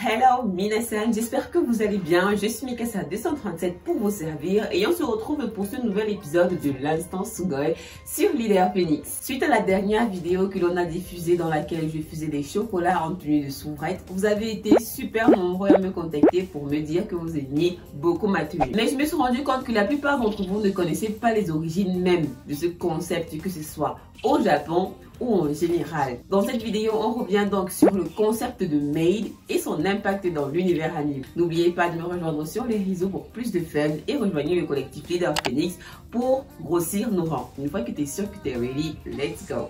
Hello Minasan, j'espère que vous allez bien. Je suis Mikasa 237 pour vous servir et on se retrouve pour ce nouvel épisode de l'Instant Sugoi sur Leader Phoenix. Suite à la dernière vidéo que l'on a diffusée dans laquelle je faisais des chocolats en tenue de soubrette, vous avez été super nombreux à me contacter pour me dire que vous aimiez beaucoup ma tenue. Mais je me suis rendu compte que la plupart d'entre vous ne connaissaient pas les origines même de ce concept, que ce soit au Japon ou en général. Dans cette vidéo, on revient donc sur le concept de maid et son impact dans l'univers anime. N'oubliez pas de me rejoindre sur les réseaux pour plus de fun et rejoignez le collectif Leader Phoenix pour grossir nos rangs. Une fois que tu es sûr que tu es ready, let's go!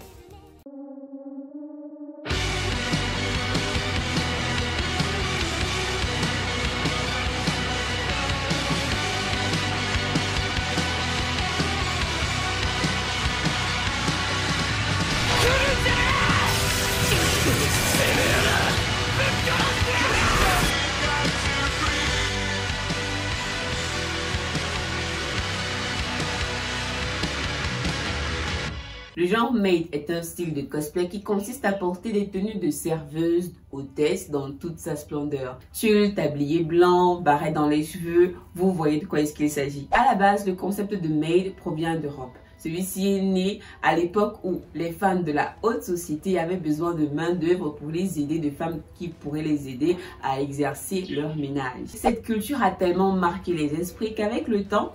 Le genre maid est un style de cosplay qui consiste à porter des tenues de serveuse, hôtesse dans toute sa splendeur. Tulle, tablier blanc, barrette dans les cheveux, vous voyez de quoi est-ce qu'il s'agit. À la base, le concept de maid provient d'Europe. Celui-ci est né à l'époque où les femmes de la haute société avaient besoin de main-d'œuvre pour les aider, de femmes qui pourraient les aider à exercer leur ménage. Cette culture a tellement marqué les esprits qu'avec le temps,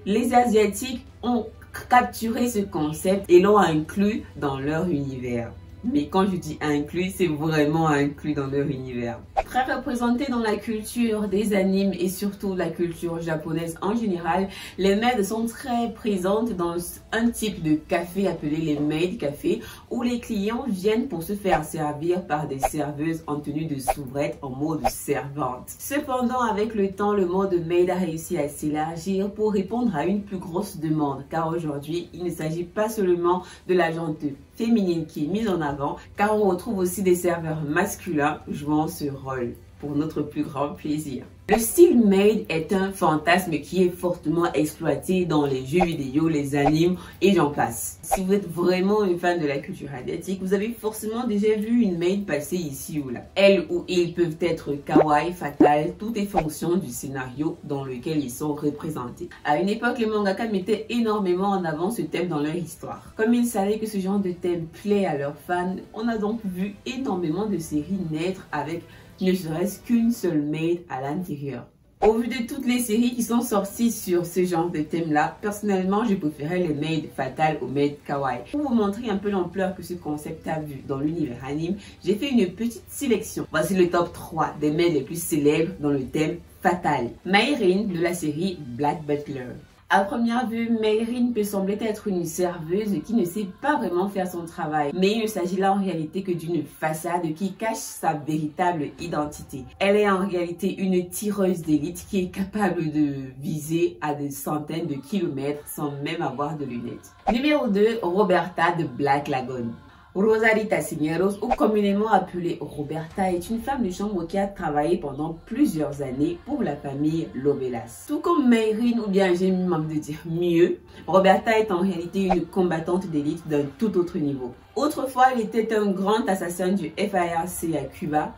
les Asiatiques ont capturé ce concept et l'ont inclus dans leur univers. Mais quand je dis inclus, c'est vraiment inclus dans leur univers. Très représenté dans la culture des animes et surtout la culture japonaise en général, les maids sont très présentes dans un type de café appelé les maid café où les clients viennent pour se faire servir par des serveuses en tenue de soubrette en mode servante. Cependant, avec le temps, le mot de maid a réussi à s'élargir pour répondre à une plus grosse demande car aujourd'hui, il ne s'agit pas seulement de la gente féminine qui est mise en avant, car on retrouve aussi des serveurs masculins jouant ce rôle pour notre plus grand plaisir. Le style maid est un fantasme qui est fortement exploité dans les jeux vidéo, les animes et j'en passe. Si vous êtes vraiment un fan de la culture asiatique, vous avez forcément déjà vu une maid passer ici ou là. Elle ou ils peuvent être kawaii, fatale, tout est fonction du scénario dans lequel ils sont représentés. À une époque, les mangaka mettaient énormément en avant ce thème dans leur histoire. Comme ils savaient que ce genre de thème plaît à leurs fans, on a donc vu énormément de séries naître avec ne serait-ce qu'une seule maid à l'intérieur. Au vu de toutes les séries qui sont sorties sur ce genre de thème-là, personnellement, je préférais les maids fatales aux maids kawaii. Pour vous montrer un peu l'ampleur que ce concept a vu dans l'univers anime, j'ai fait une petite sélection. Voici le top 3 des maids les plus célèbres dans le thème fatal. Mayrin de la série Black Butler. À première vue, Mayrin peut sembler être une serveuse qui ne sait pas vraiment faire son travail. Mais il ne s'agit là en réalité que d'une façade qui cache sa véritable identité. Elle est en réalité une tireuse d'élite qui est capable de viser à des centaines de kilomètres sans même avoir de lunettes. Numéro 2, Roberta de Black Lagoon. Rosarita Cisneros, ou communément appelée Roberta, est une femme de chambre qui a travaillé pendant plusieurs années pour la famille Lobelas. Tout comme Mayrin, ou bien j'ai même envie de dire mieux, Roberta est en réalité une combattante d'élite d'un tout autre niveau. Autrefois, elle était un grand assassin du FARC à Cuba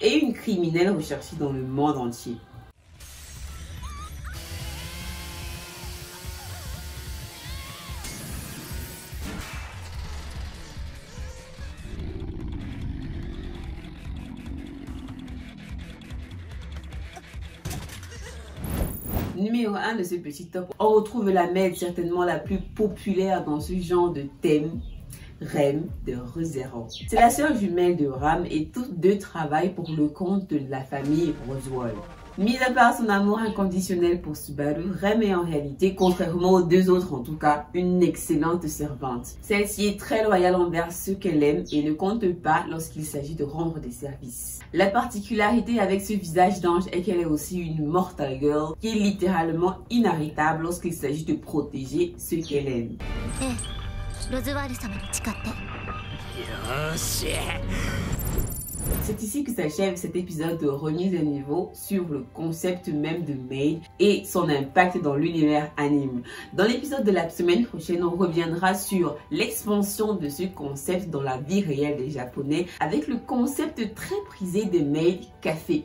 et une criminelle recherchée dans le monde entier. Numéro 1 de ce petit top, on retrouve la maid certainement la plus populaire dans ce genre de thème, Rem de Re:Zero. C'est la sœur jumelle de Ram et toutes deux travaillent pour le compte de la famille Roswell. Mis à part son amour inconditionnel pour Subaru, Rem est en réalité, contrairement aux deux autres en tout cas, une excellente servante. Celle-ci est très loyale envers ceux qu'elle aime et ne compte pas lorsqu'il s'agit de rendre des services. La particularité avec ce visage d'ange est qu'elle est aussi une mortal girl qui est littéralement inarrêtable lorsqu'il s'agit de protéger ceux qu'elle aime. C'est ici que s'achève cet épisode de remise à niveau sur le concept même de Made et son impact dans l'univers anime. Dans l'épisode de la semaine prochaine, on reviendra sur l'expansion de ce concept dans la vie réelle des Japonais avec le concept très prisé de Made Café.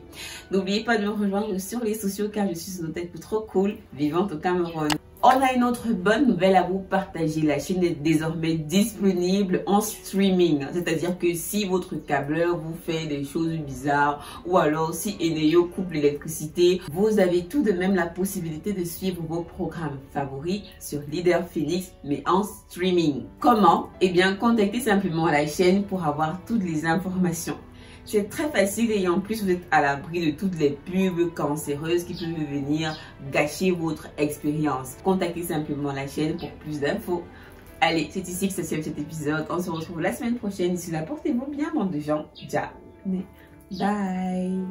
N'oubliez pas de me rejoindre sur les sociaux car je suis sur nos têtes trop cool, vivante au Cameroun. On a une autre bonne nouvelle à vous partager. La chaîne est désormais disponible en streaming. C'est-à-dire que si votre câbleur vous fait des choses bizarres ou alors si Eneo coupe l'électricité, vous avez tout de même la possibilité de suivre vos programmes favoris sur Leader Phoenix mais en streaming. Comment? Eh bien, contactez simplement la chaîne pour avoir toutes les informations. C'est très facile et en plus vous êtes à l'abri de toutes les pubs cancéreuses qui peuvent venir gâcher votre expérience. Contactez simplement la chaîne pour plus d'infos. Allez, c'est ici que s'achève cet épisode. On se retrouve la semaine prochaine. D'ici là, portez-vous bien, bande de gens. Ciao. Bye.